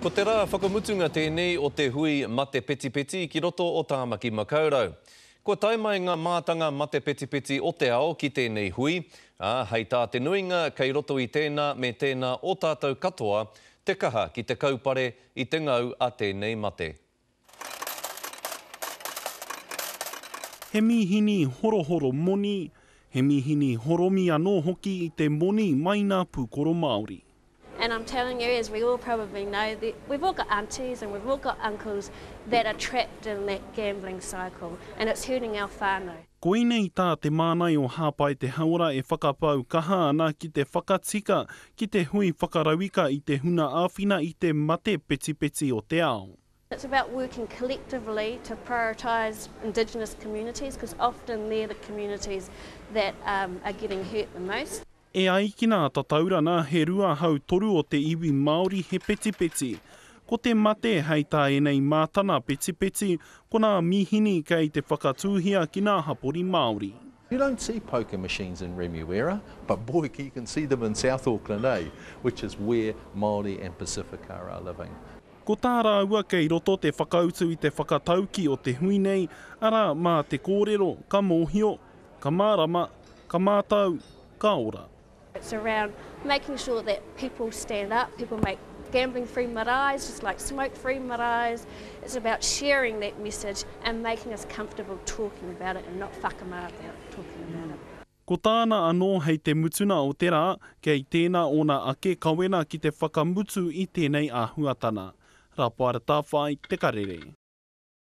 Ko te rā whakamutunga tēnei o te hui mate peti peti ki roto o Tāmaki Makaurau. Ko taimai ngā mātanga mate peti peti o te ao ki tēnei hui. Hei tā te nuinga kei roto i tēnā me tēnā o tātou katoa, te kaha ki te kaupare i te ngau a tēnei mate. He mihini horohoro moni, he mihini horomi anō hoki i te moni mai ngā pūkoro Māori. And I'm telling you, as we all probably know, that we've all got aunties and we've all got uncles that are trapped in that gambling cycle, and it's hurting our whānau. Koinei tā te mānai o hāpai te haora e whakapau kaha ana ki te whakatika ki te hui whakarauika i te huna āwhina i te mate peti peti o te ao. It's about working collectively to prioritise Indigenous communities, because often they're the communities that are getting hurt the most. E aikina ta taurana he rua hau toru o te iwi Māori he peti peti. Ko te mate hei tā e nei mātana peti peti, ko nā mihini kei te whakatūhia ki nā hapori Māori. You don't see poker machines in Remuera, but boy, you can see them in South Auckland, which is where Māori and Pacifica are living. Ko tā rāua kei roto te whakautu i te whakatauki o te hui nei, ara mā te kōrero, ka mōhio, ka mārama, ka mātau, ka ora. It's around making sure that people stand up, people make gambling-free maraes, just like smoke-free maraes. It's about sharing that message and making us comfortable talking about it and not whakamā about talking about it. Ko tāna anō hei te mutuna o te rā, kei tēnā ona ake kawena ki te whakamutu i tēnei āhuatana. Rā pāra tāwhai te karere.